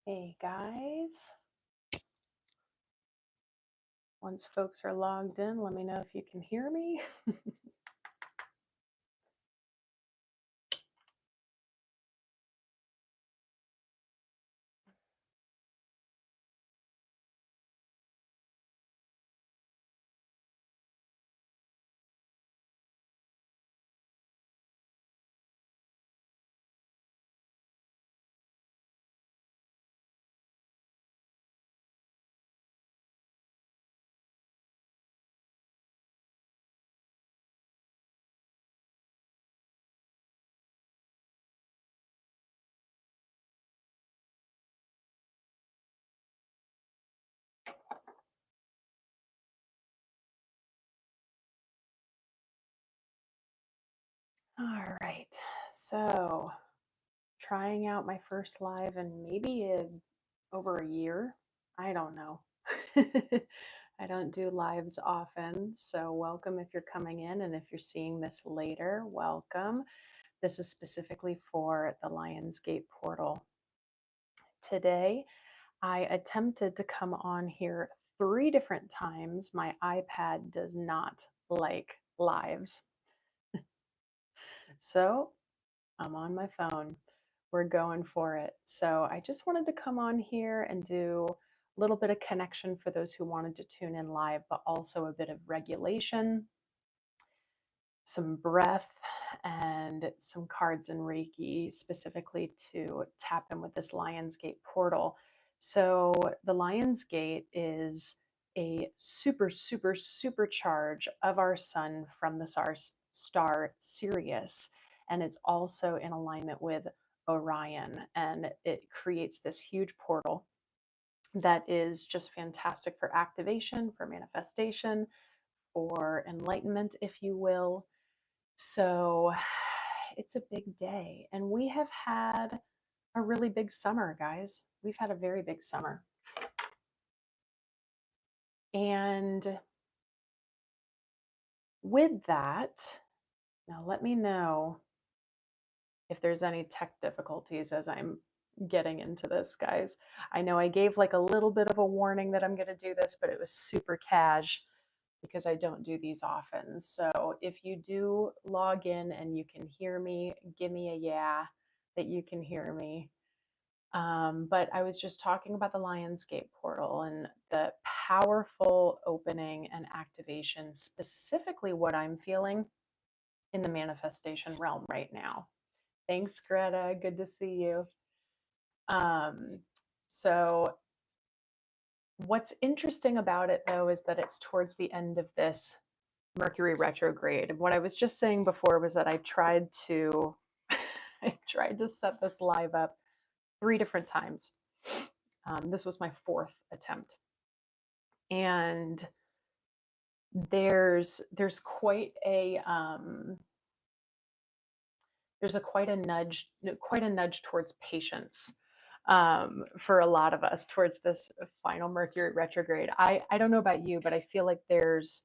Hey guys, once folks are logged in, let me know if you can hear me. All right, so trying out my first live in maybe over a year. I don't know. I don't do lives often, so welcome if you're coming in, and if you're seeing this later, welcome. This is specifically for the Lionsgate portal. Today, I attempted to come on here 3 different times. My iPad does not like lives. So I'm on my phone. We're going for it. So I just wanted to come on here and do a little bit of connection for those who wanted to tune in live, but also a bit of regulation, some breath, and some cards in Reiki specifically to tap in with this Lionsgate portal. So the Lionsgate is a super charge of our sun from the star Sirius, and it's also in alignment with Orion, and it creates this huge portal that is just fantastic for activation, for manifestation, for enlightenment, if you will. So it's a big day. And we have had a really big summer, guys. We've had a very big summer. And with that, now let me know if there's any tech difficulties as I'm getting into this, guys. I know I gave like a little bit of a warning that I'm going to do this, but it was super cash because I don't do these often. So if you do log in and you can hear me, give me a yeah that you can hear me. But I was just talking about the Lionsgate portal and the powerful opening and activation, specifically what I'm feeling in the manifestation realm right now. Thanks, Greta. Good to see you. So what's interesting about it, though, is that it's towards the end of this Mercury retrograde. And what I was just saying before was that I tried to set this live up 3 different times. This was my 4th attempt, and there's quite a nudge towards patience for a lot of us towards this final Mercury retrograde. I don't know about you, but I feel like there's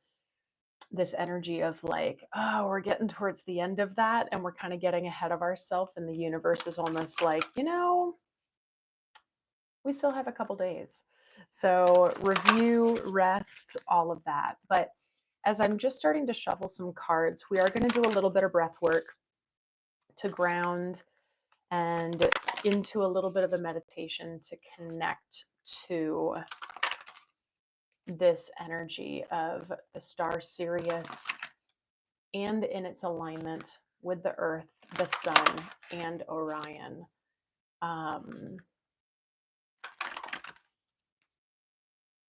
this energy of like, oh, we're getting towards the end of that and we're kind of getting ahead of ourselves, and the universe is almost like, we still have a couple days. So review, rest, all of that. But as I'm just starting to shuffle some cards, we are going to do a little bit of breath work to ground and into a little bit of a meditation to connect to this energy of the star Sirius and in its alignment with the earth, the sun, and Orion.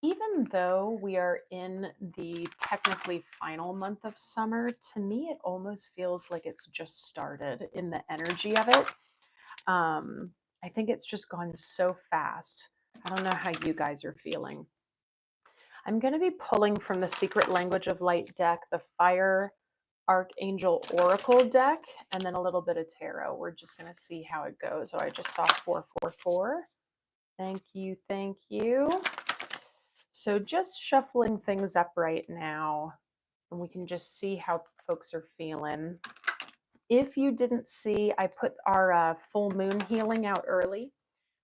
Even though we are in the technically final month of summer, to me it almost feels like it's just started in the energy of it. I think it's just gone so fast. I don't know how you guys are feeling. I'm going to be pulling from the Secret Language of Light deck, the Fire Archangel Oracle deck, and then a little bit of tarot. We're just going to see how it goes. Oh, I just saw 444. Thank you. Thank you. So just shuffling things up right now, and we can just see how folks are feeling. If you didn't see, I put our full moon healing out early.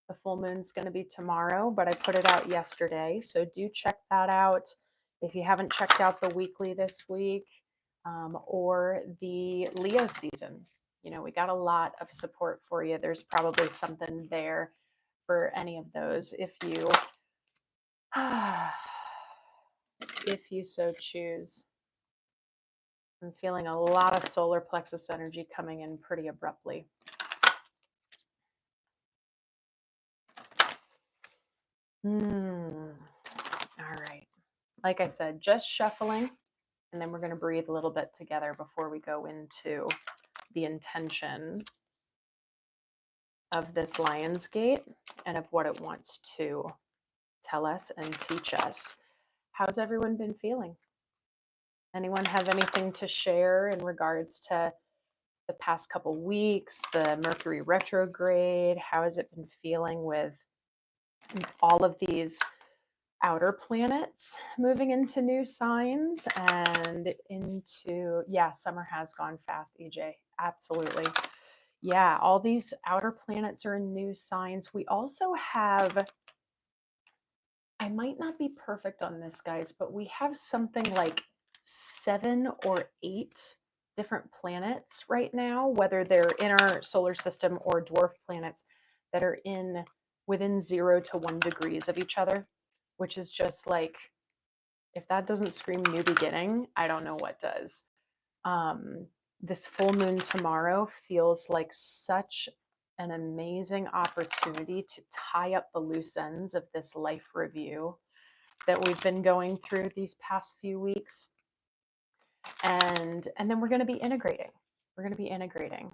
The full moon's going to be tomorrow, but I put it out yesterday. So do check that out if you haven't checked out the weekly this week, or the Leo season. You know, we got a lot of support for you. There's probably something there for any of those if you if you so choose. I'm feeling a lot of solar plexus energy coming in pretty abruptly. All right. Like I said, just shuffling, and then we're going to breathe a little bit together before we go into the intention of this Lion's Gate and of what it wants to tell us and teach us. How's everyone been feeling? Anyone have anything to share in regards to the past couple weeks, the Mercury retrograde? How has it been feeling with all of these outer planets moving into new signs and into, yeah, summer has gone fast, EJ. Absolutely. Yeah, all these outer planets are in new signs. We also have, I might not be perfect on this, guys, but we have something like 7 or 8 different planets right now, whether they're in our solar system or dwarf planets that are in within 0 to 1 degrees of each other, which is just like, if that doesn't scream new beginning, I don't know what does. This full moon tomorrow feels like such an amazing opportunity to tie up the loose ends of this life review that we've been going through these past few weeks. And then we're going to be integrating. We're going to be integrating.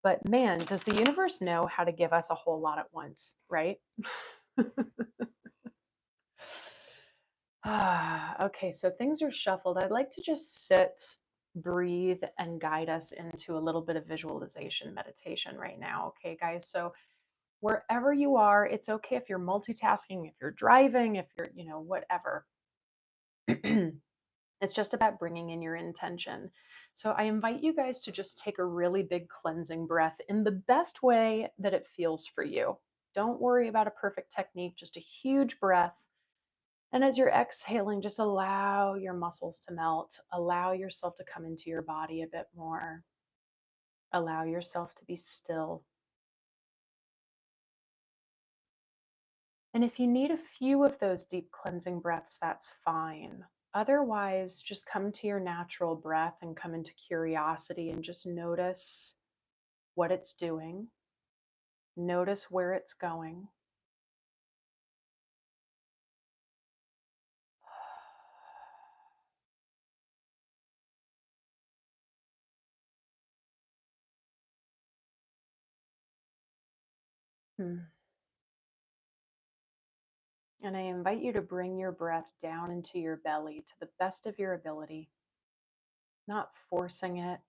But man, does the universe know how to give us a whole lot at once, right? Okay, so things are shuffled. I'd like to just sit, breathe, and guide us into a little bit of visualization meditation right now. Okay, guys. So wherever you are, it's okay if you're multitasking, if you're driving, if you're, you know, whatever. It's just about bringing in your intention. So I invite you guys to just take a really big cleansing breath in the best way that it feels for you. Don't worry about a perfect technique, just a huge breath. And as you're exhaling, just allow your muscles to melt. Allow yourself to come into your body a bit more. Allow yourself to be still. And if you need a few of those deep cleansing breaths, that's fine. Otherwise, just come to your natural breath and come into curiosity and just notice what it's doing. Notice where it's going. And I invite you to bring your breath down into your belly to the best of your ability, not forcing it,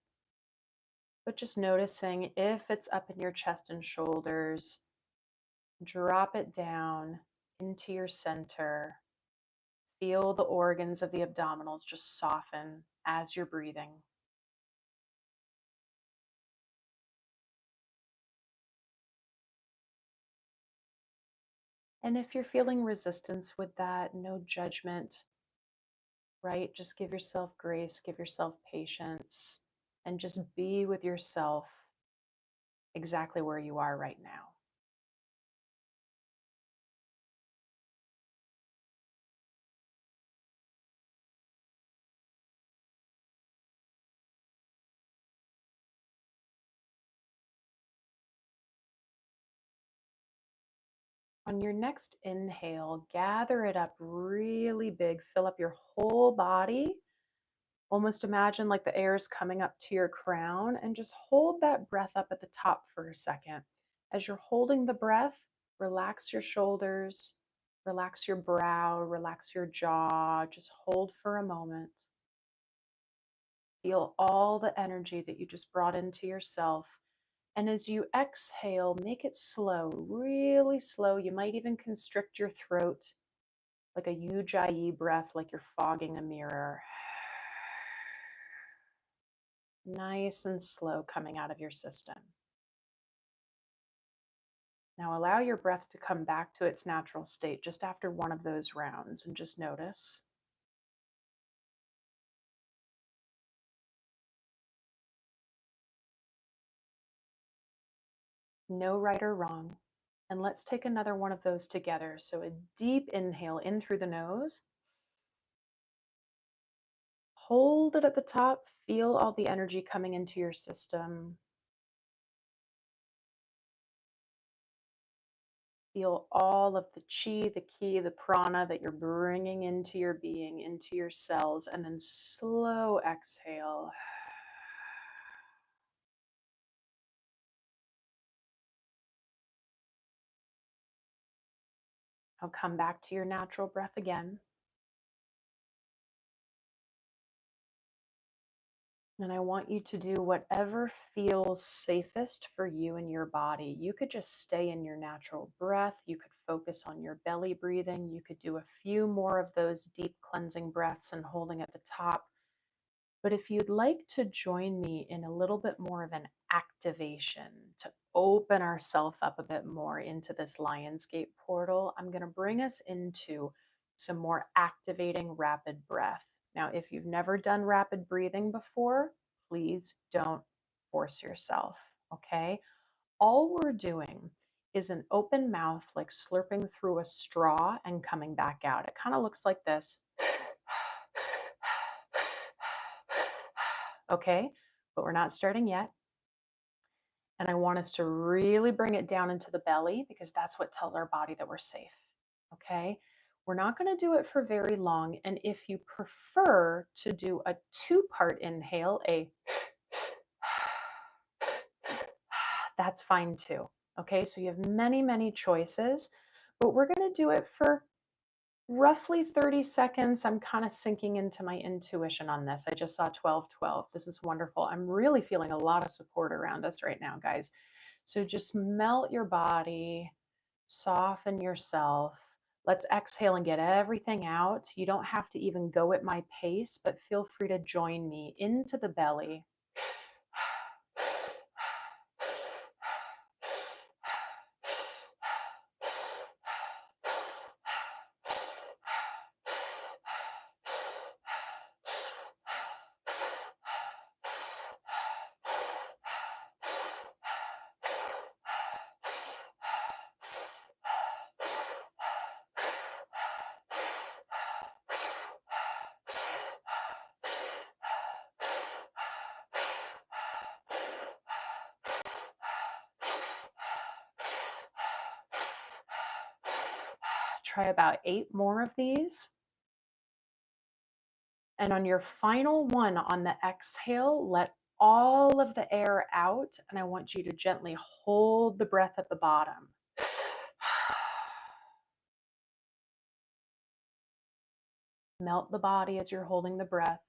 but just noticing if it's up in your chest and shoulders, drop it down into your center. Feel the organs of the abdominals just soften as you're breathing. And if you're feeling resistance with that, no judgment, right? Just give yourself grace, give yourself patience, and just be with yourself exactly where you are right now. On your next inhale, gather it up really big, fill up your whole body. Almost imagine like the air is coming up to your crown, and just hold that breath up at the top for a second. As you're holding the breath, relax your shoulders, relax your brow, relax your jaw. Just hold for a moment. Feel all the energy that you just brought into yourself. And as you exhale, make it slow, really slow. You might even constrict your throat like a ujjayi breath, like you're fogging a mirror. Nice and slow coming out of your system. Now allow your breath to come back to its natural state just after one of those rounds and just notice. No right or wrong. And let's take another one of those together. So a deep inhale in through the nose. Hold it at the top. Feel all the energy coming into your system. Feel all of the chi, the ki, the prana that you're bringing into your being, into your cells, and then slow exhale. Now come back to your natural breath again. And I want you to do whatever feels safest for you and your body. You could just stay in your natural breath. You could focus on your belly breathing. You could do a few more of those deep cleansing breaths and holding at the top. But if you'd like to join me in a little bit more of an activation to open ourselves up a bit more into this Lionsgate portal, I'm going to bring us into some more activating rapid breath. Now, if you've never done rapid breathing before, please don't force yourself, okay? All we're doing is an open mouth, like slurping through a straw and coming back out. It kind of looks like this. Okay, but we're not starting yet. And I want us to really bring it down into the belly because that's what tells our body that we're safe. Okay, we're not going to do it for very long. And if you prefer to do a two-part inhale, that's fine too. Okay, so you have many, many choices, but we're going to do it for roughly 30 seconds. I'm kind of sinking into my intuition on this. I just saw 1212. This is wonderful. I'm really feeling a lot of support around us right now, guys. So just melt your body, soften yourself. Let's exhale and get everything out. You don't have to even go at my pace, but feel free to join me into the belly. Try about 8 more of these. And on your final one, on the exhale, let all of the air out. And I want you to gently hold the breath at the bottom. Melt the body as you're holding the breath.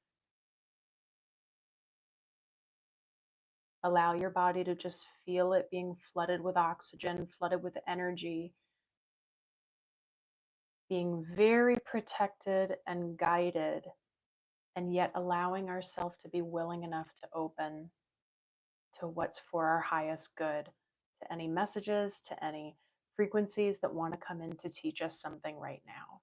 Allow your body to just feel it being flooded with oxygen, flooded with energy, being very protected and guided, and yet allowing ourselves to be willing enough to open to what's for our highest good, to any messages, to any frequencies that want to come in to teach us something right now.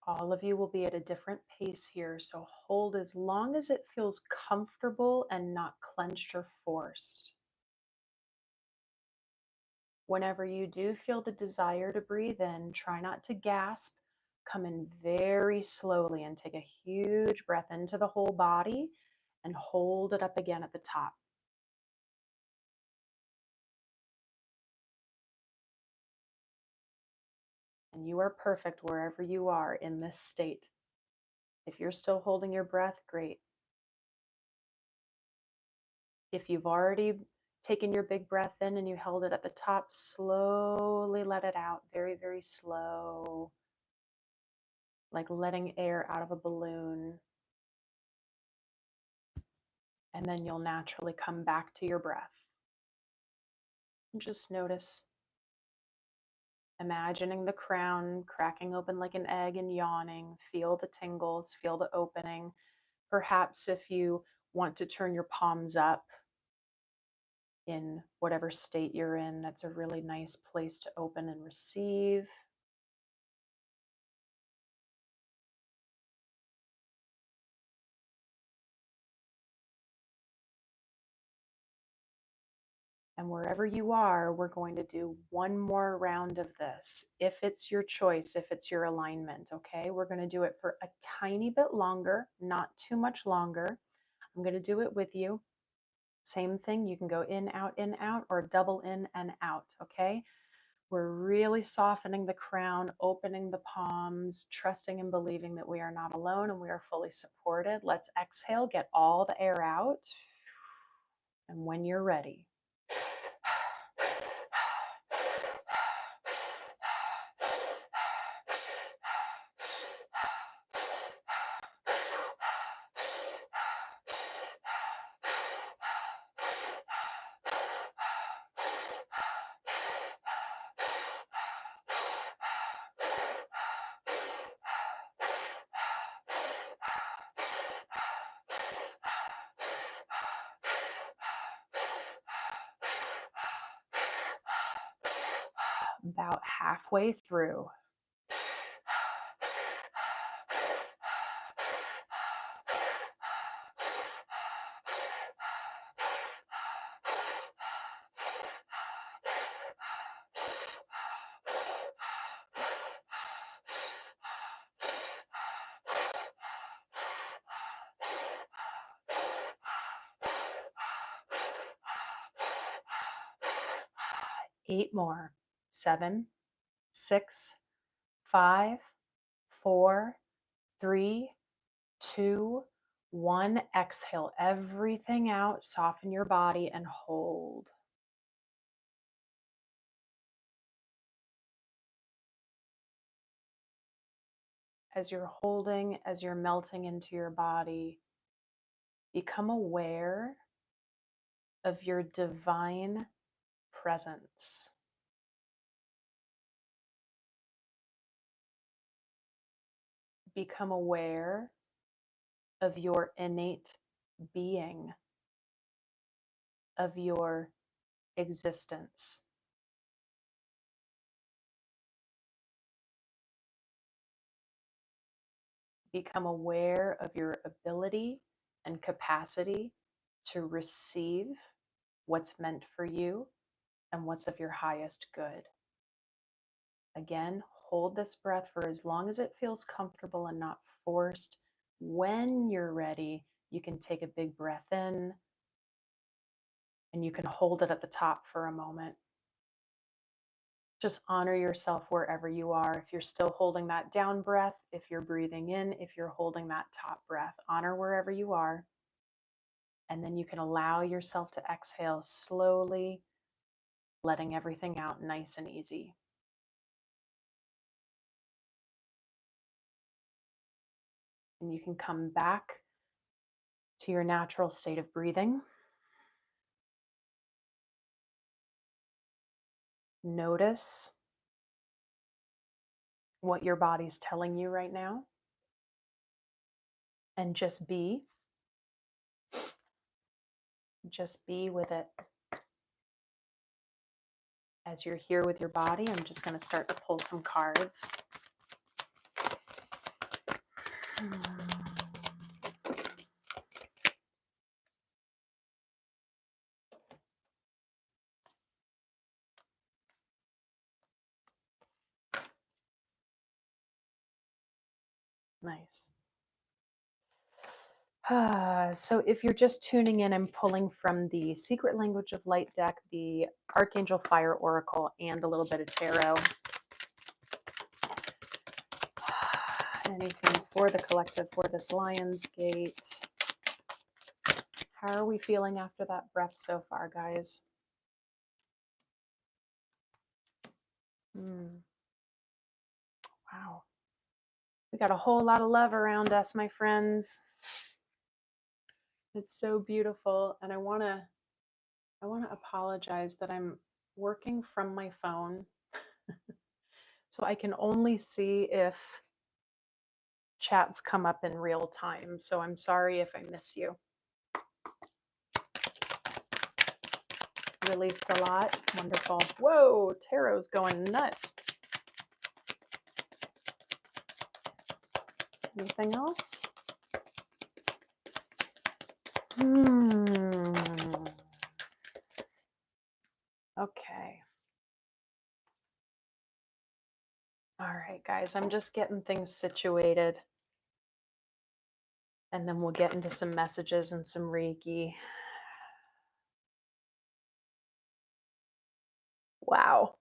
All of you will be at a different pace here, so hold as long as it feels comfortable and not clenched or forced. Whenever you do feel the desire to breathe in, try not to gasp. Come in very slowly and take a huge breath into the whole body and hold it up again at the top. And you are perfect wherever you are in this state. If you're still holding your breath, great. If you've already taken your big breath in and you held it at the top, slowly let it out, very, very slow, like letting air out of a balloon. And then you'll naturally come back to your breath. And just notice, imagining the crown cracking open like an egg and yawning. Feel the tingles, feel the opening. Perhaps if you want to turn your palms up in whatever state you're in. That's a really nice place to open and receive. And wherever you are, we're going to do one more round of this. If it's your choice, if it's your alignment, okay? We're going to do it for a tiny bit longer, not too much longer. I'm going to do it with you. Same thing, you can go in, out, or double in and out, okay? We're really softening the crown, opening the palms, trusting and believing that we are not alone and we are fully supported. Let's exhale, get all the air out. And when you're ready, about halfway through. Eight more. 7, 6, 5, 4, 3, 2, 1. Exhale everything out, soften your body and hold. As you're holding, as you're melting into your body, become aware of your divine presence. Become aware of your innate being, of your existence. Become aware of your ability and capacity to receive what's meant for you and what's of your highest good. Again, hold this breath for as long as it feels comfortable and not forced. When you're ready, you can take a big breath in and you can hold it at the top for a moment. Just honor yourself wherever you are. If you're still holding that down breath, if you're breathing in, if you're holding that top breath, honor wherever you are. And then you can allow yourself to exhale slowly, letting everything out nice and easy. And you can come back to your natural state of breathing. Notice what your body's telling you right now. And just be. Just be with it. As you're here with your body, I'm just going to start to pull some cards. Nice. So if you're just tuning in, I'm pulling from the Secret Language of Light deck, the Archangel Fire Oracle, and a little bit of tarot. Anything for the collective for this Lion's Gate? How are we feeling after that breath so far, guys? Wow. We got a whole lot of love around us, my friends. It's so beautiful. And I want to apologize that I'm working from my phone. So I can only see if chats come up in real time. So I'm sorry if I miss you. released a lot. Wonderful. Whoa, tarot's going nuts. Anything else? Okay. All right, guys, I'm just getting things situated. And then we'll get into some messages and some Reiki. Wow.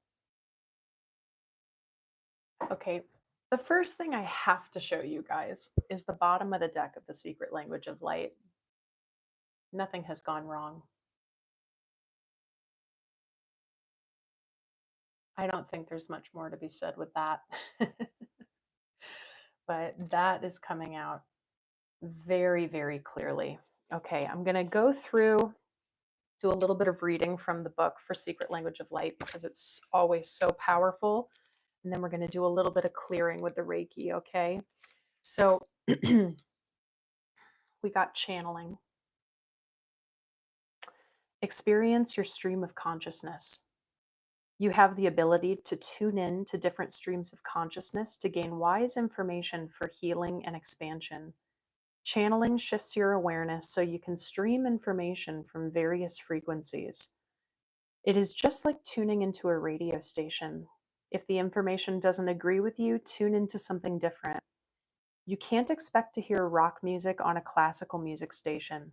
Okay. The first thing I have to show you guys is the bottom of the deck of the Secret Language of Light. Nothing has gone wrong. I don't think there's much more to be said with that. But that is coming out very, very clearly. Okay, I'm going to go through, do a little bit of reading from the book for Secret Language of Light because it's always so powerful. And then we're going to do a little bit of clearing with the Reiki, okay? So we got channeling. Experience your stream of consciousness. You have the ability to tune in to different streams of consciousness to gain wise information for healing and expansion. Channeling shifts your awareness so you can stream information from various frequencies. It is just like tuning into a radio station. If the information doesn't agree with you, tune into something different. You can't expect to hear rock music on a classical music station.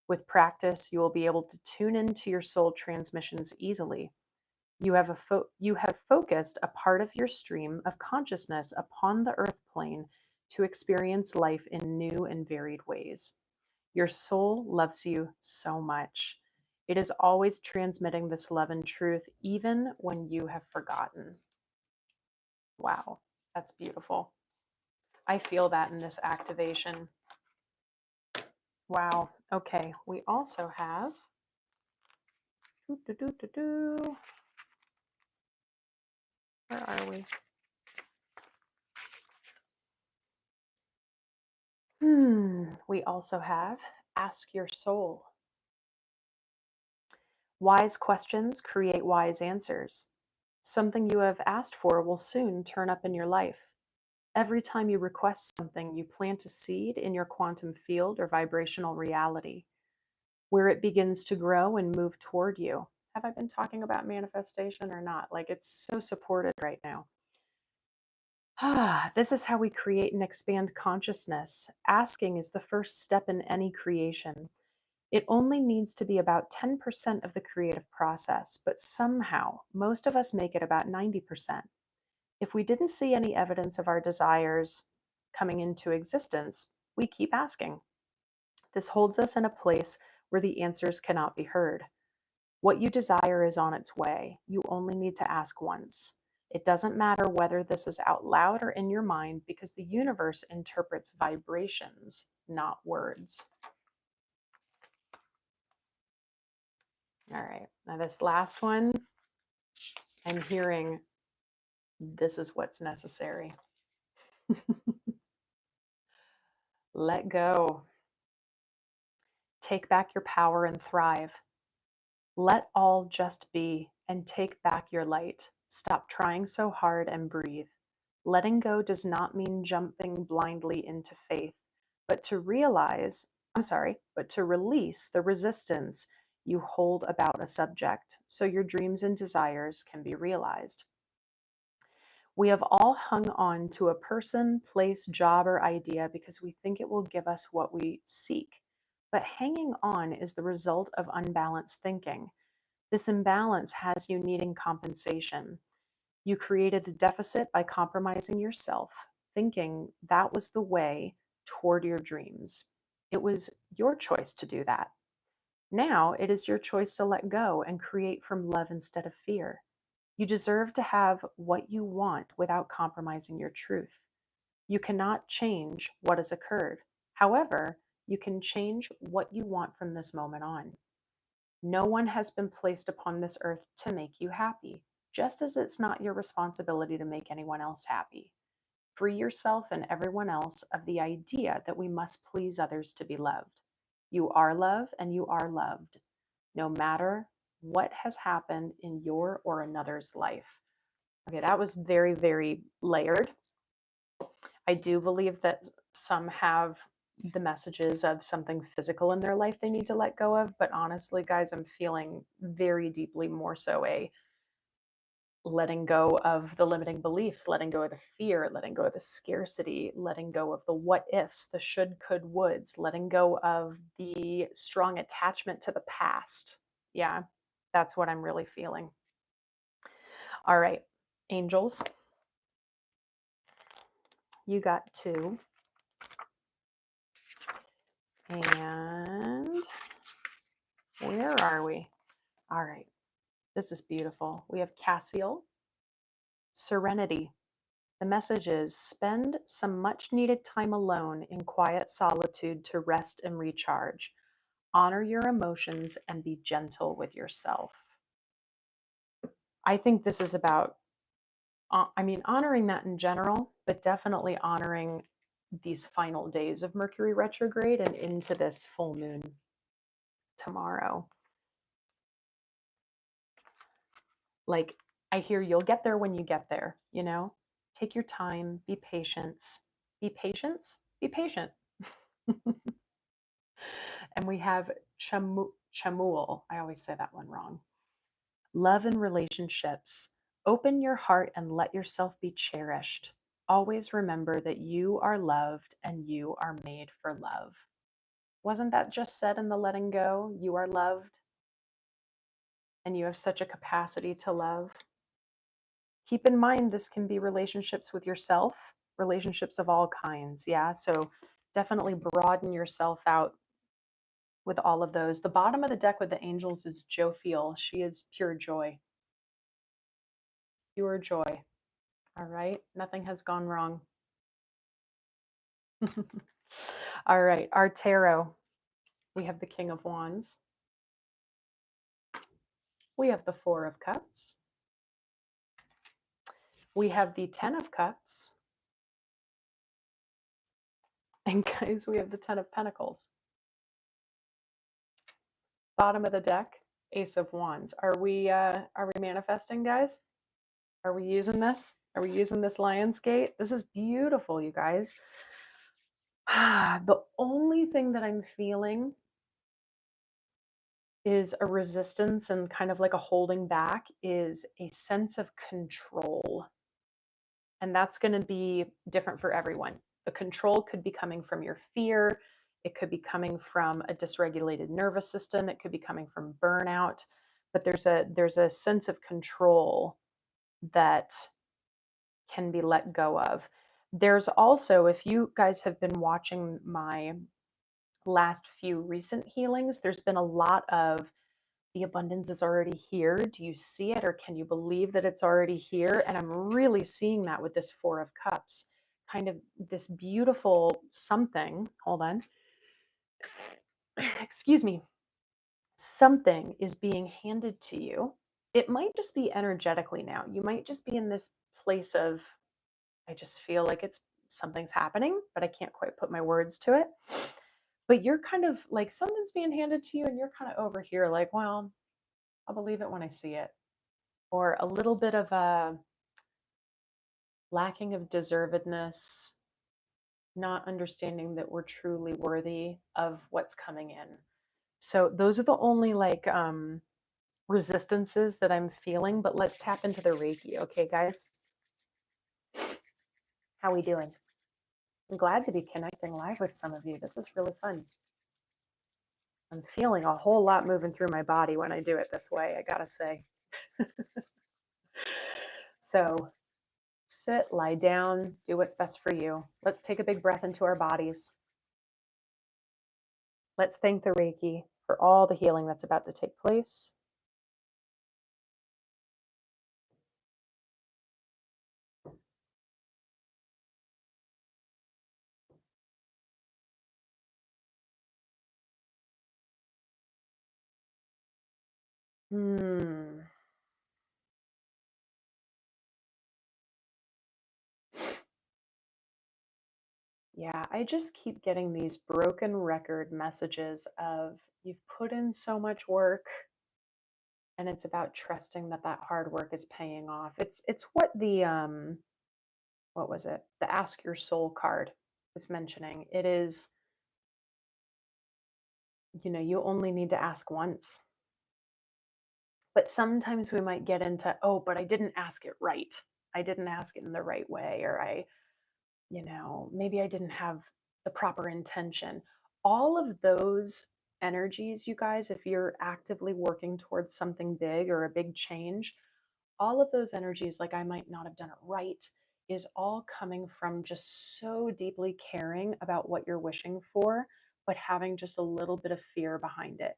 With practice, you will be able to tune into your soul transmissions easily. You have focused a part of your stream of consciousness upon the earth plane to experience life in new and varied ways. Your soul loves you so much. It is always transmitting this love and truth, even when you have forgotten. Wow, that's beautiful. I feel that in this activation. Wow. Okay, we also have where are we? We also have ask your soul. Wise questions create wise answers. Something you have asked for will soon turn up in your life. Every time you request something, you plant a seed in your quantum field or vibrational reality, where it begins to grow and move toward you. Have I been talking about manifestation or not? Like, it's so supported right now. This is how we create and expand consciousness. Asking is the first step in any creation. It only needs to be about 10% of the creative process, but somehow most of us make it about 90%. If we didn't see any evidence of our desires coming into existence, we keep asking. This holds us in a place where the answers cannot be heard. What you desire is on its way. You only need to ask once. It doesn't matter whether this is out loud or in your mind because the universe interprets vibrations, not words. All right, now this last one, I'm hearing this is what's necessary. Let go. Take back your power and thrive. Let all just be and take back your light. Stop trying so hard and breathe. Letting go does not mean jumping blindly into faith, but to release the resistance you hold about a subject so your dreams and desires can be realized. We have all hung on to a person, place, job, or idea because we think it will give us what we seek. But hanging on is the result of unbalanced thinking. This imbalance has you needing compensation. You created a deficit by compromising yourself, thinking that was the way toward your dreams. It was your choice to do that. Now it is your choice to let go and create from love instead of fear. You deserve to have what you want without compromising your truth. You cannot change what has occurred. However, you can change what you want from this moment on. No one has been placed upon this earth to make you happy, just as it's not your responsibility to make anyone else happy. Free yourself and everyone else of the idea that we must please others to be loved. You are love and you are loved, no matter What has happened in your or another's life? Okay, that was very, very layered. I do believe that some have the messages of something physical in their life they need to let go of. But honestly, guys, I'm feeling very deeply more so a letting go of the limiting beliefs, letting go of the fear, letting go of the scarcity, letting go of the what ifs, the should, could, woulds, letting go of the strong attachment to the past. Yeah, that's what I'm really feeling. All right, angels, you got two. And where are we? All right, this is beautiful. We have Cassiel, serenity. The message is spend some much needed time alone in quiet solitude to rest and recharge. Honor your emotions and be gentle with yourself. I think this is about, honoring that in general, but definitely honoring these final days of Mercury retrograde and into this full moon tomorrow. Like, I hear you'll get there when you get there, you know? Take your time, be patient, be patient, be patient. And we have Chamuel. I always say that one wrong. Love and relationships. Open your heart and let yourself be cherished. Always remember that you are loved and you are made for love. Wasn't that just said in the letting go? You are loved and you have such a capacity to love. Keep in mind, this can be relationships with yourself, relationships of all kinds. Yeah. So definitely broaden yourself out with all of those. The bottom of the deck with the angels is Jophiel. She is pure joy. Pure joy. All right. Nothing has gone wrong. All right. Our tarot. We have the King of Wands. We have the Four of Cups. We have the Ten of Cups. And guys, we have the Ten of Pentacles. Bottom of the deck, Ace of Wands. Are we manifesting, guys? Are we using this? Are we using this Lionsgate? This is beautiful, you guys. The only thing that I'm feeling is a resistance and kind of like a holding back is a sense of control. And that's going to be different for everyone. The control could be coming from your fear. It could be coming from a dysregulated nervous system. It could be coming from burnout. But there's a sense of control that can be let go of. There's also, if you guys have been watching my last few recent healings, there's been a lot of the abundance is already here. Do you see it or can you believe that it's already here? And I'm really seeing that with this Four of Cups, kind of this beautiful something. Hold on. Excuse me. Something is being handed to you. It might just be energetically now. You might just be in this place of, I just feel like it's something's happening, but I can't quite put my words to it. But you're kind of like something's being handed to you and you're kind of over here like, well, I'll believe it when I see it. Or a little bit of a lacking of deservedness, not understanding that we're truly worthy of what's coming in. So those are the only like resistances that I'm feeling, but let's tap into the Reiki. Okay, guys? How we doing? I'm glad to be connecting live with some of you. This is really fun. I'm feeling a whole lot moving through my body when I do it this way, I gotta say. So sit, lie down, do what's best for you. Let's take a big breath into our bodies. Let's thank the Reiki for all the healing that's about to take place. Hmm. Yeah, I just keep getting these broken record messages of you've put in so much work And it's about trusting that that hard work is paying off. It's what the what was it? The Ask Your Soul card was mentioning. It is, you only need to ask once. But sometimes we might get into, oh, but I didn't ask it right. I didn't ask it in the right way, or maybe I didn't have the proper intention. All of those energies, you guys, if you're actively working towards something big or a big change, all of those energies, like I might not have done it right, is all coming from just so deeply caring about what you're wishing for, but having just a little bit of fear behind it.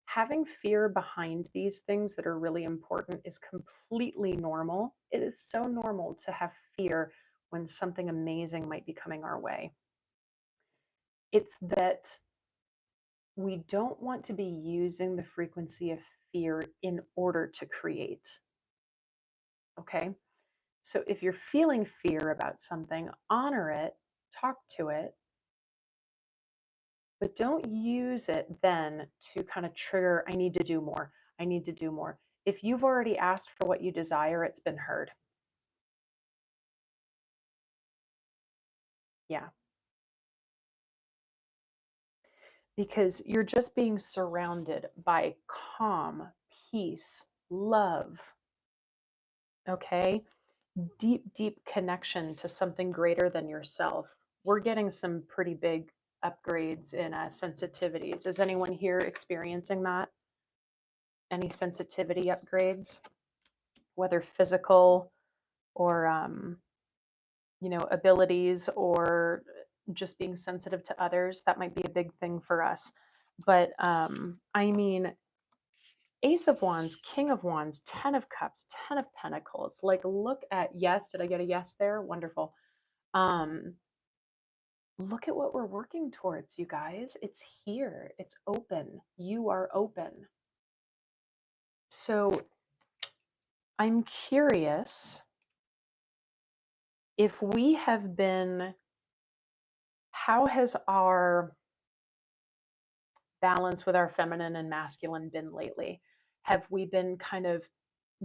Having fear behind these things that are really important is completely normal. It is so normal to have fear when something amazing might be coming our way. It's that we don't want to be using the frequency of fear in order to create. Okay. So if you're feeling fear about something, honor it, talk to it, but don't use it then to kind of trigger, I need to do more. I need to do more. If you've already asked for what you desire, it's been heard. Yeah. Because you're just being surrounded by calm, peace, love. Okay. Deep, deep connection to something greater than yourself. We're getting some pretty big upgrades in sensitivities. Is anyone here experiencing that? Any sensitivity upgrades, whether physical or, abilities or just being sensitive to others? That might be a big thing for us. But I mean, Ace of Wands, King of Wands, Ten of Cups, Ten of Pentacles. Like, look at, yes, did I get a yes there? Wonderful. Um, Look at what we're working towards, you guys. It's here. It's open. You are open. So I'm curious if we have been, how has our balance with our feminine and masculine been lately? Have we been kind of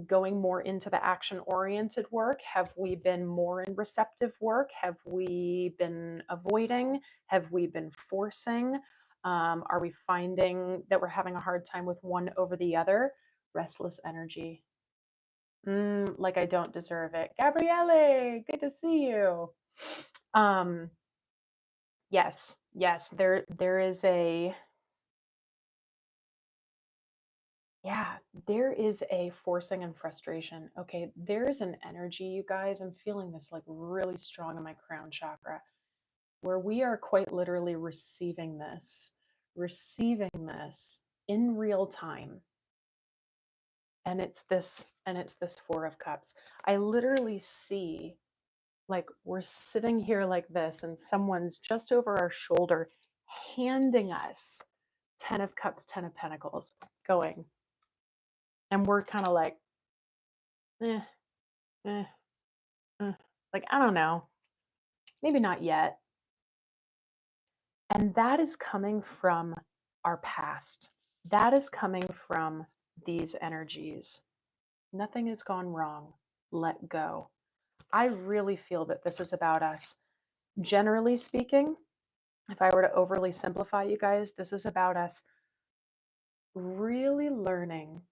going more into the action oriented work? Have we been more in receptive work? Have we been avoiding? Have we been forcing? Are we finding that we're having a hard time with one over the other? Restless energy. Like I don't deserve it. Gabriele, good to see you. Um, yes, there is a, yeah, there is a forcing and frustration. Okay, there's an energy, you guys. I'm feeling this like really strong in my crown chakra, where we are quite literally receiving this in real time. And it's this Four of Cups. I literally see, like, we're sitting here like this, and someone's just over our shoulder handing us Ten of Cups, Ten of Pentacles, going. And we're kind of like, eh, eh, like, I don't know, maybe not yet. And that is coming from our past. That is coming from these energies. Nothing has gone wrong. Let go. I really feel that this is about us. Generally speaking, if I were to overly simplify, you guys, this is about us really learning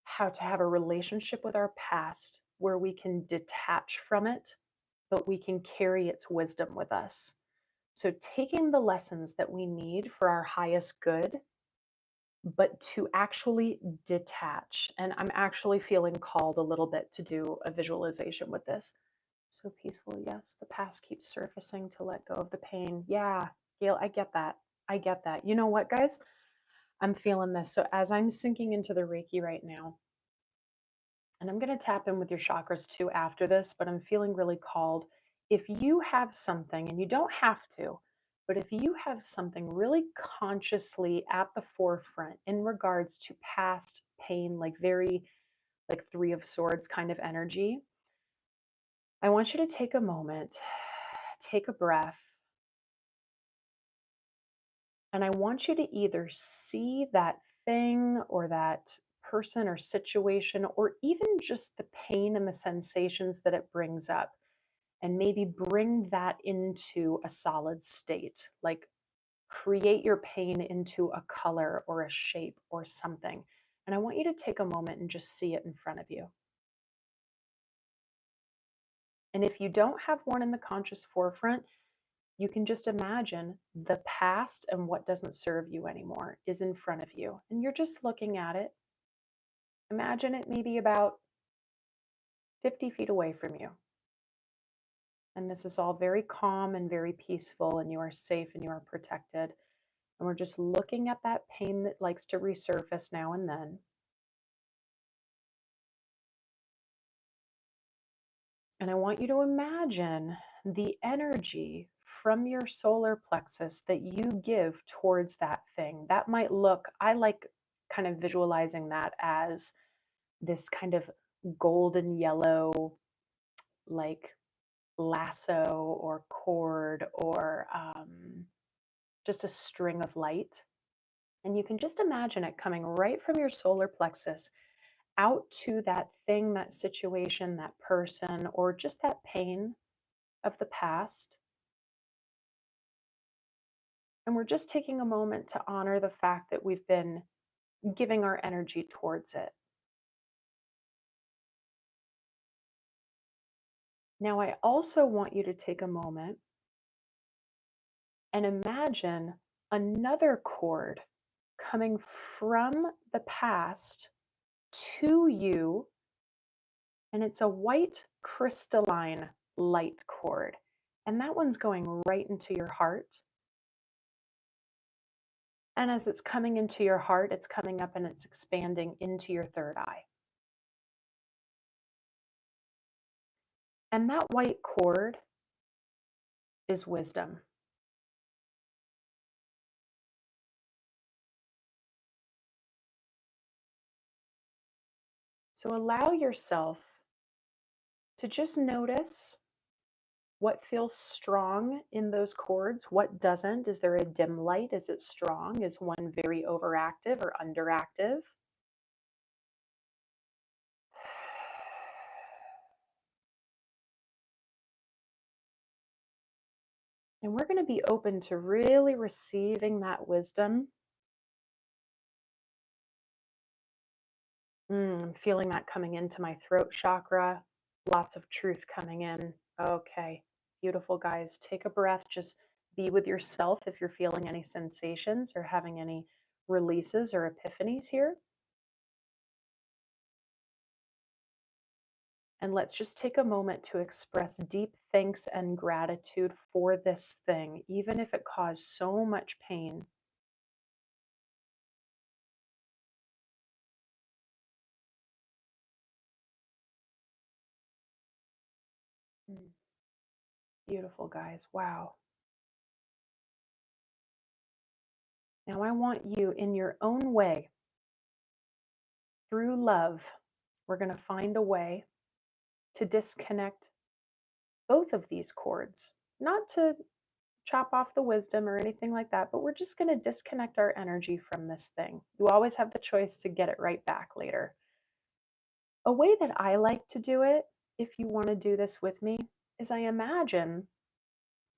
how to have a relationship with our past where we can detach from it, but we can carry its wisdom with us. So, taking the lessons that we need for our highest good, but to actually detach. And I'm actually feeling called a little bit to do a visualization with this. So peaceful. Yes, the past keeps surfacing to let go of the pain. Yeah, Gail, I get that. I get that. You know what, guys? I'm feeling this. So, as I'm sinking into the Reiki right now, and I'm going to tap in with your chakras too after this, but I'm feeling really called. If you have something, and you don't have to, but if you have something really consciously at the forefront in regards to past pain, like very like Three of Swords kind of energy, I want you to take a moment, take a breath, and I want you to either see that thing or that person or situation, or even just the pain and the sensations that it brings up, and maybe bring that into a solid state. Like create your pain into a color or a shape or something. And I want you to take a moment and just see it in front of you. And if you don't have one in the conscious forefront, you can just imagine the past and what doesn't serve you anymore is in front of you. And you're just looking at it. Imagine it maybe about 50 feet away from you. And this is all very calm and very peaceful, and you are safe and you are protected. And we're just looking at that pain that likes to resurface now and then. And I want you to imagine the energy from your solar plexus that you give towards that thing. That might look, I like kind of visualizing that as this kind of golden yellow, like lasso or cord or just a string of light. And you can just imagine it coming right from your solar plexus out to that thing, that situation, that person, or just that pain of the past. And we're just taking a moment to honor the fact that we've been giving our energy towards it. Now, I also want you to take a moment and imagine another cord coming from the past to you, and it's a white crystalline light cord. And that one's going right into your heart. And as it's coming into your heart, it's coming up and it's expanding into your third eye. And that white cord is wisdom. So allow yourself to just notice what feels strong in those cords, what doesn't. Is there a dim light? Is it strong? Is one very overactive or underactive? And we're going to be open to really receiving that wisdom. I'm feeling that coming into my throat chakra. Lots of truth coming in. Okay, beautiful, guys. Take a breath. Just be with yourself if you're feeling any sensations or having any releases or epiphanies here. And let's just take a moment to express deep thanks and gratitude for this thing, even if it caused so much pain. Mm, Beautiful, guys. Wow. Now, I want you, in your own way, through love, we're going to find a way to disconnect both of these cords. Not to chop off the wisdom or anything like that, but we're just going to disconnect our energy from this thing. You always have the choice to get it right back later. A way that I like to do it, if you want to do this with me, is I imagine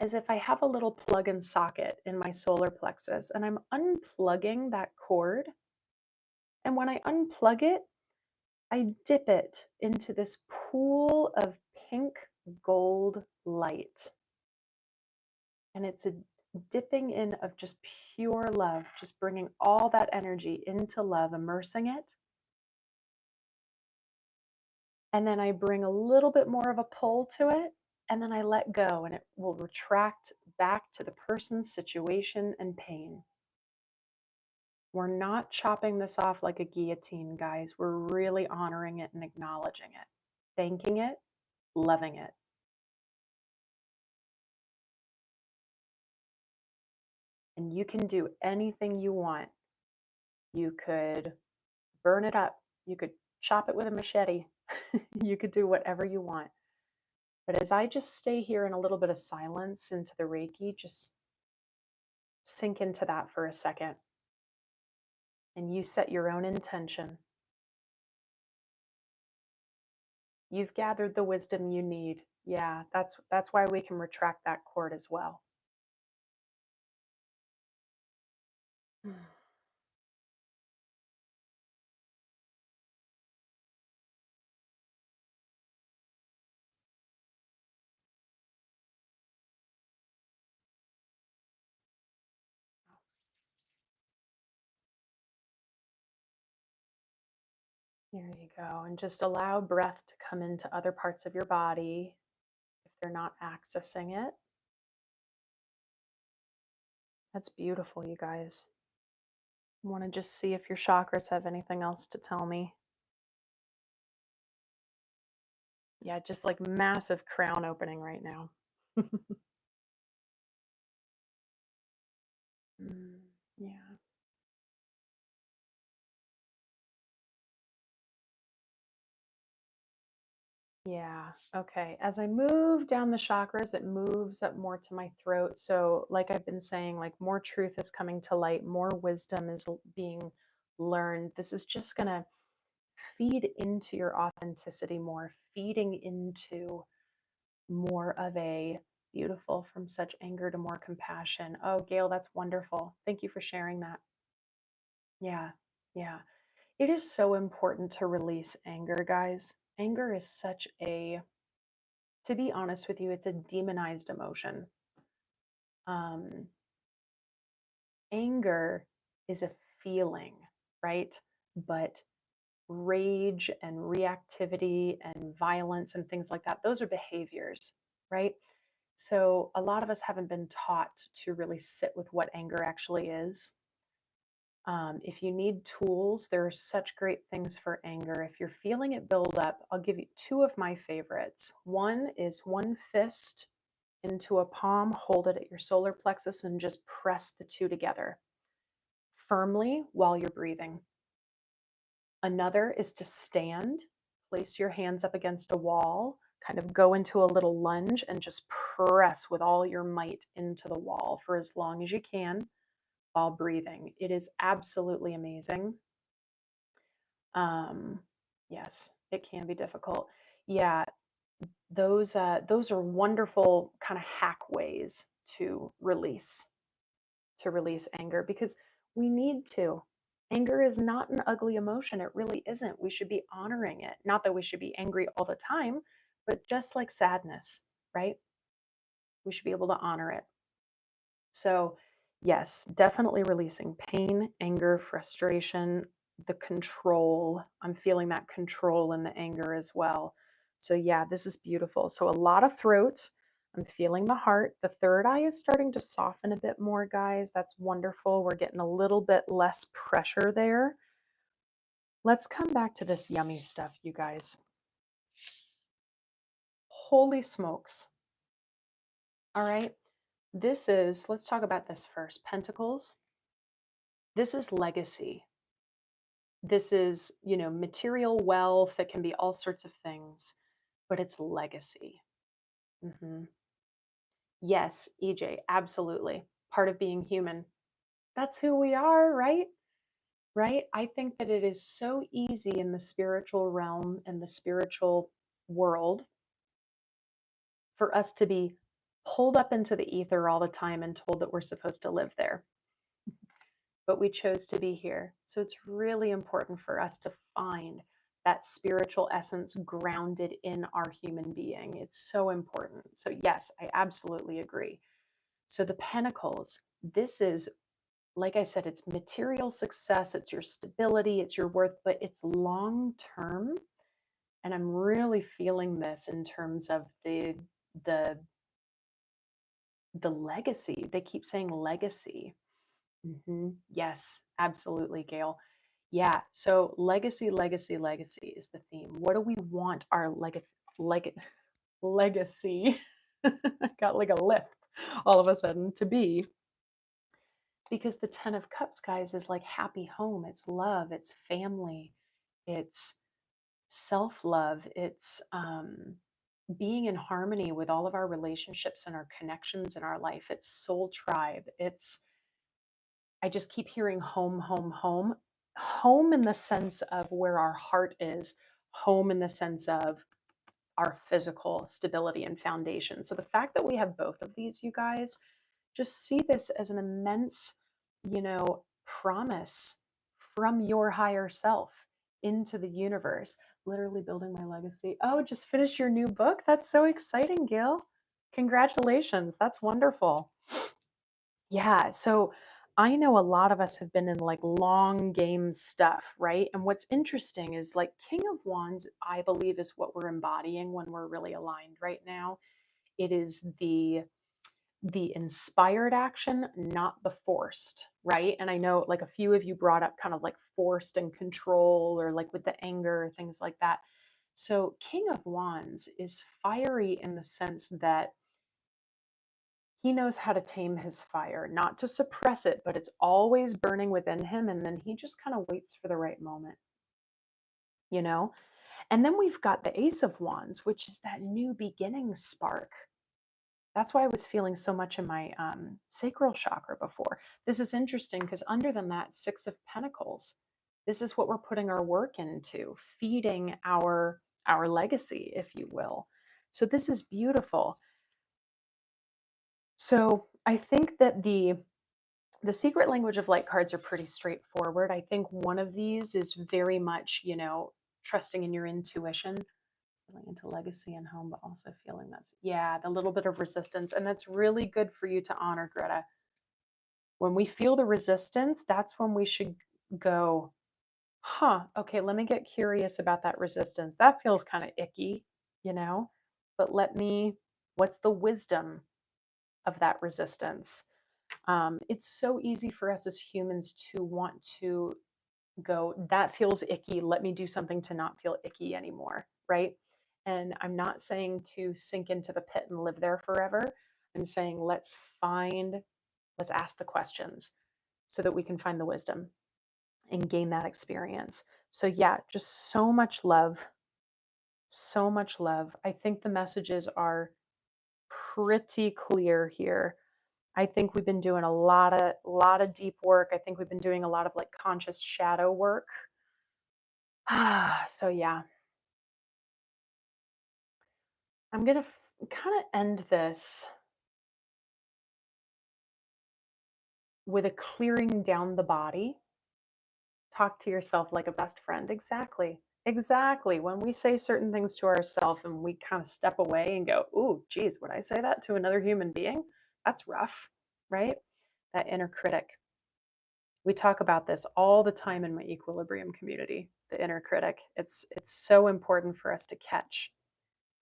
as if I have a little plug and socket in my solar plexus and I'm unplugging that cord. And when I unplug it, I dip it into this pool of pink gold light. And it's a dipping in of just pure love, just bringing all that energy into love, immersing it. And then I bring a little bit more of a pull to it, and then I let go, and it will retract back to the person's situation and pain. We're not chopping this off like a guillotine, guys. We're really honoring it and acknowledging it, thanking it, loving it. And you can do anything you want. You could burn it up. You could chop it with a machete. You could do whatever you want. But as I just stay here in a little bit of silence into the Reiki, just sink into that for a second. And you set your own intention. You've gathered the wisdom you need. Yeah, that's why we can retract that cord as well. Mm. There you go. And just allow breath to come into other parts of your body if they're not accessing it. That's beautiful, you guys. I want to just see if your chakras have anything else to tell me. Yeah, just like massive crown opening right now. Mm, yeah. Yeah. Okay. As I move down the chakras, it moves up more to my throat. So, like I've been saying, like more truth is coming to light, more wisdom is being learned. This is just going to feed into your authenticity more, feeding into more of a beautiful from such anger to more compassion. Oh, Gail, that's wonderful. Thank you for sharing that. Yeah. Yeah. It is so important to release anger, guys. Anger is such a, to be honest with you, it's a demonized emotion. Um, Anger is a feeling, right? But rage and reactivity and violence and things like that, those are behaviors, right? So a lot of us haven't been taught to really sit with what anger actually is. If you need tools, there are such great things for anger. If you're feeling it build up, I'll give you two of my favorites. One is one fist into a palm, hold it at your solar plexus, and just press the two together firmly while you're breathing. Another is to stand, place your hands up against a wall, kind of go into a little lunge, and just press with all your might into the wall for as long as you can while breathing. It is absolutely amazing. Um, yes, it can be difficult. Yeah, those are wonderful kind of hack ways to release anger because we need to. Anger is not an ugly emotion. It really isn't. We should be honoring it. Not that we should be angry all the time, but just like sadness, right? We should be able to honor it. So, yes, definitely releasing pain, anger, frustration, the control. I'm feeling that control in the anger as well. So, yeah, this is beautiful. So, a lot of throat. I'm feeling the heart. The third eye is starting to soften a bit more, guys. That's wonderful. We're getting a little bit less pressure there. Let's come back to this yummy stuff, you guys. Holy smokes. All right. This is, let's talk about this first. Pentacles. This is legacy. This is, material wealth. It can be all sorts of things, but it's legacy. Hmm. Yes, EJ, absolutely. Part of being human. That's who we are, right? Right? I think that it is so easy in the spiritual realm and the spiritual world for us to be pulled up into the ether all the time and told that we're supposed to live there. But we chose to be here. So it's really important for us to find that spiritual essence grounded in our human being. It's so important. So, yes, I absolutely agree. So, the pentacles, this is, like I said, it's material success, it's your stability, it's your worth, but it's long term. And I'm really feeling this in terms of the the legacy. They keep saying legacy. Yes, absolutely, Gail. Yeah. So legacy, legacy, legacy is the theme. What do we want our legacy? Got like a lift all of a sudden to be, because the Ten of Cups, guys, is like happy home. It's love. It's family. It's self love. It's being in harmony with all of our relationships and our connections in our life. It's soul tribe. It's, I just keep hearing home, home, home. Home in the sense of where our heart is, home in the sense of our physical stability and foundation. So the fact that we have both of these, you guys, just see this as an immense, promise from your higher self into the universe. Literally building my legacy. Oh, just finished your new book? That's so exciting, Gil. Congratulations. That's wonderful. Yeah. So I know a lot of us have been in like long game stuff, right? And what's interesting is like King of Wands, I believe, is what we're embodying when we're really aligned right now. It is the inspired action, not the forced, right? And I know like a few of you brought up kind of like forced and control or like with the anger, things like that. So King of Wands is fiery in the sense that he knows how to tame his fire, not to suppress it, but it's always burning within him. And then he just kind of waits for the right moment, you know? And then we've got the Ace of Wands, which is that new beginning spark. That's why I was feeling so much in my sacral chakra before. This is interesting because under them, that Six of Pentacles, this is what we're putting our work into, feeding our legacy, if you will. So this is beautiful. So I think that the secret language of light cards are pretty straightforward. I think one of these is very much, trusting in your intuition, feeling into legacy and home, but also feeling that's, yeah, the little bit of resistance. And that's really good for you to honor, Greta. When we feel the resistance, that's when we should go, okay, let me get curious about that resistance. That feels kind of icky, you know, but what's the wisdom of that resistance? It's so easy for us as humans to want to go, that feels icky. Let me do something to not feel icky anymore, right? And I'm not saying to sink into the pit and live there forever. I'm saying let's ask the questions so that we can find the wisdom and gain that experience. So, yeah, just so much love. So much love. I think the messages are pretty clear here. I think we've been doing a lot of deep work. I think we've been doing a lot of like conscious shadow work. So yeah, I'm going to kind of end this with a clearing down the body. Talk to yourself like a best friend. Exactly. Exactly. When we say certain things to ourselves and we kind of step away and go, "Ooh, geez, would I say that to another human being? That's rough," right? That inner critic. We talk about this all the time in my equilibrium community, the inner critic. It's so important for us to catch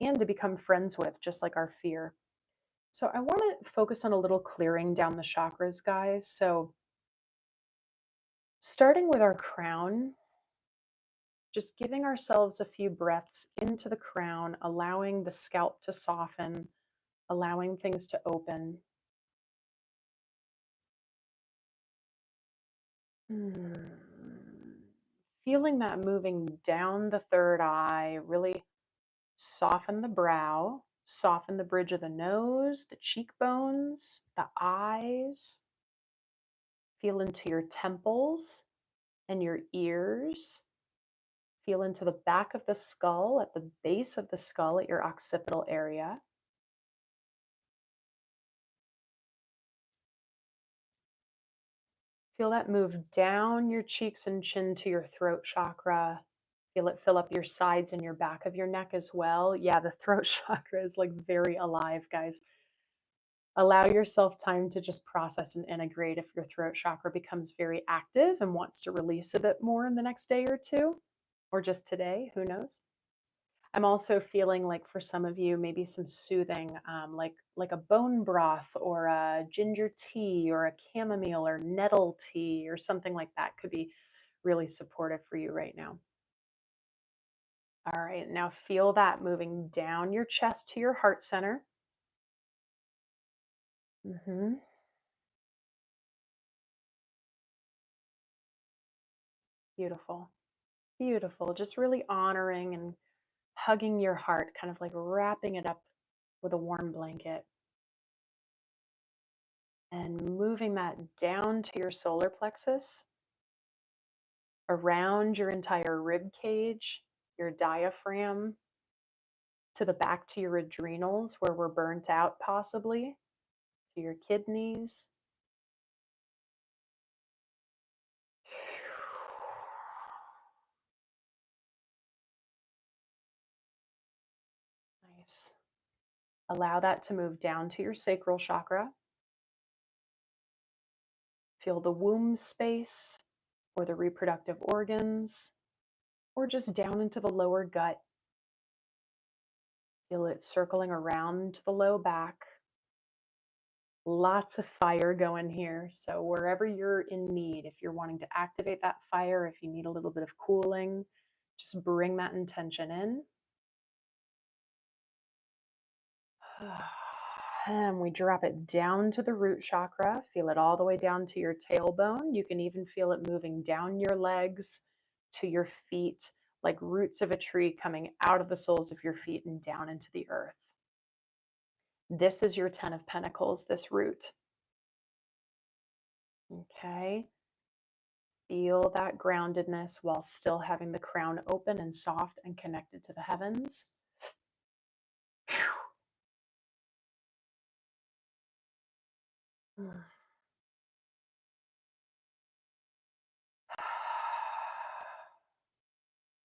and to become friends with, just like our fear. So I want to focus on a little clearing down the chakras, guys. So starting with our crown, just giving ourselves a few breaths into the crown, allowing the scalp to soften, allowing things to open. Feeling that moving down the third eye, really soften the brow, soften the bridge of the nose, the cheekbones, the eyes. Feel into your temples and your ears. Feel into the back of the skull, at the base of the skull, at your occipital area. Feel that move down your cheeks and chin to your throat chakra. Feel it fill up your sides and your back of your neck as well. Yeah, the throat chakra is like very alive, guys. Allow yourself time to just process and integrate if your throat chakra becomes very active and wants to release a bit more in the next day or two, or just today, who knows? I'm also feeling like for some of you, maybe some soothing, like a bone broth or a ginger tea or a chamomile or nettle tea or something like that could be really supportive for you right now. All right, now feel that moving down your chest to your heart center. hmm Beautiful, beautiful. Just really honoring and hugging your heart, kind of like wrapping it up with a warm blanket and moving that down to your solar plexus, around your entire rib cage, your diaphragm, to the back to your adrenals where we're burnt out, possibly, to your kidneys. Nice. Allow that to move down to your sacral chakra. Feel the womb space or the reproductive organs, or just down into the lower gut. Feel it circling around the low back. Lots of fire going here. So wherever you're in need, if you're wanting to activate that fire, if you need a little bit of cooling, just bring that intention in. And we drop it down to the root chakra. Feel it all the way down to your tailbone. You can even feel it moving down your legs to your feet, like roots of a tree coming out of the soles of your feet and down into the earth. This is your 10 of Pentacles, this root. Okay. Feel that groundedness while still having the crown open and soft and connected to the heavens.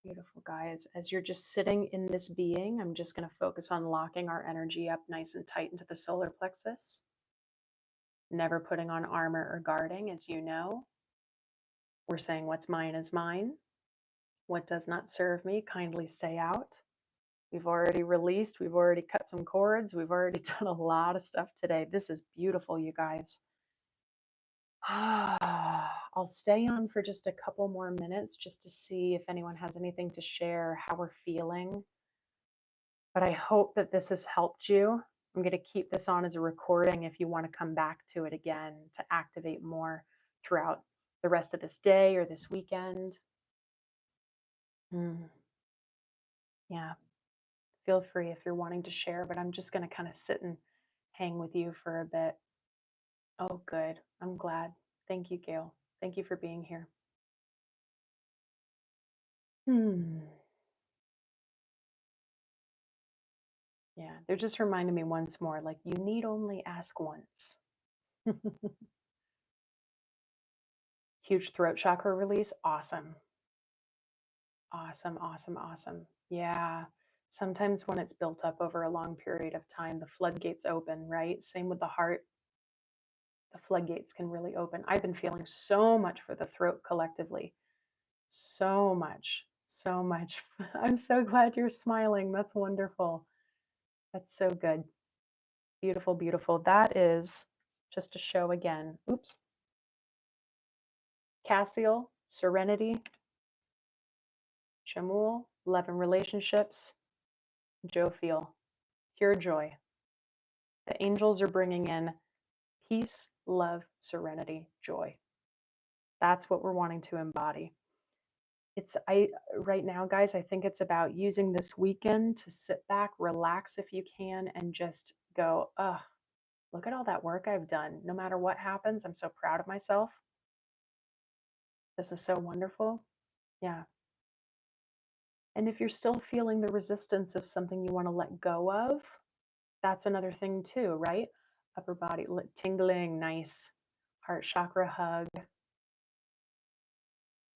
Beautiful, guys. As you're just sitting in this being, I'm just going to focus on locking our energy up nice and tight into the solar plexus. Never putting on armor or guarding, as you know. We're saying what's mine is mine. What does not serve me, kindly stay out. We've already released, we've already cut some cords, we've already done a lot of stuff today. This is beautiful, you guys. I'll stay on for just a couple more minutes just to see if anyone has anything to share, how we're feeling. But I hope that this has helped you. I'm going to keep this on as a recording if you want to come back to it again to activate more throughout the rest of this day or this weekend. Yeah, feel free if you're wanting to share, but I'm just going to kind of sit and hang with you for a bit. Oh, good. I'm glad. Thank you, Gail. Thank you for being here. Yeah, they're just reminding me once more, like, you need only ask once. Huge throat chakra release. Awesome. Awesome, awesome, awesome. Yeah. Sometimes when it's built up over a long period of time, the floodgates open, right? Same with the heart. The floodgates can really open. I've been feeling so much for the throat collectively. So much, so much. I'm so glad you're smiling. That's wonderful. That's so good. Beautiful, beautiful. That is just to show again. Oops. Cassiel, Serenity, Shamul, Love and Relationships, Jophiel, Pure Joy. The angels are bringing in peace, love, serenity, joy. That's what we're wanting to embody. Right now, guys, I think it's about using this weekend to sit back, relax if you can, and just go, look at all that work I've done. No matter what happens, I'm so proud of myself. This is so wonderful. Yeah. And if you're still feeling the resistance of something you want to let go of, that's another thing too, right? Upper body tingling, nice. Heart chakra hug.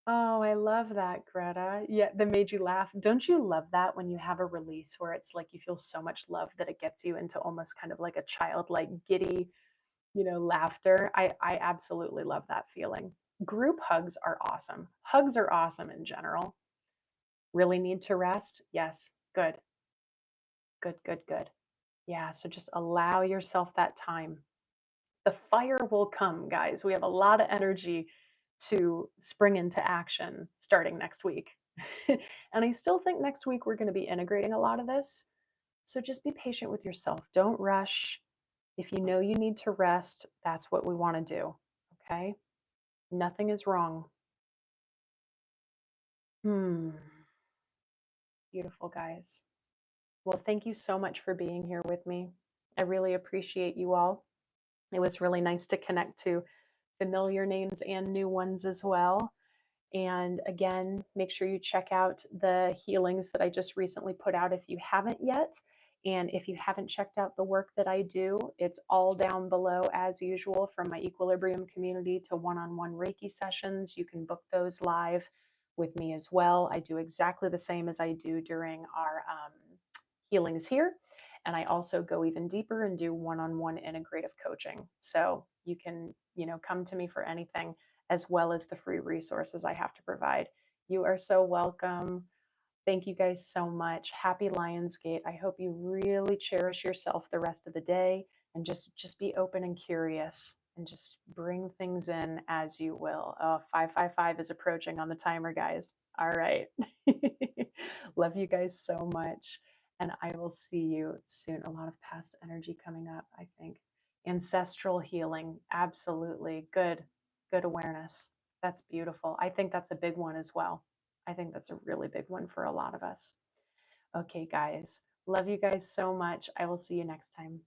Oh, I love that, Greta. Yeah, that made you laugh. Don't you love that when you have a release where it's like you feel so much love that it gets you into almost kind of like a childlike giddy, laughter? I absolutely love that feeling. Group hugs are awesome. Hugs are awesome in general. Really need to rest? Yes. Good. Good, good, good. Yeah, so just allow yourself that time. The fire will come, guys. We have a lot of energy to spring into action starting next week. And I still think next week we're going to be integrating a lot of this. So just be patient with yourself. Don't rush. If you know you need to rest, that's what we want to do. Okay? Nothing is wrong. Beautiful, guys. Well, thank you so much for being here with me. I really appreciate you all. It was really nice to connect to familiar names and new ones as well. And again, make sure you check out the healings that I just recently put out if you haven't yet. And if you haven't checked out the work that I do, it's all down below as usual, from my equilibrium community to one on one Reiki sessions. You can book those live with me as well. I do exactly the same as I do during our healings here. And I also go even deeper and do one on one integrative coaching. So you can, come to me for anything, as well as the free resources I have to provide. You are so welcome. Thank you guys so much. Happy Lionsgate. I hope you really cherish yourself the rest of the day, and just be open and curious, and just bring things in as you will. Oh, 555 is approaching on the timer, guys. All right. Love you guys so much. And I will see you soon. A lot of past energy coming up, I think. Ancestral healing. Absolutely. Good. Good awareness. That's beautiful. I think that's a big one as well. I think that's a really big one for a lot of us. Okay, guys. Love you guys so much. I will see you next time.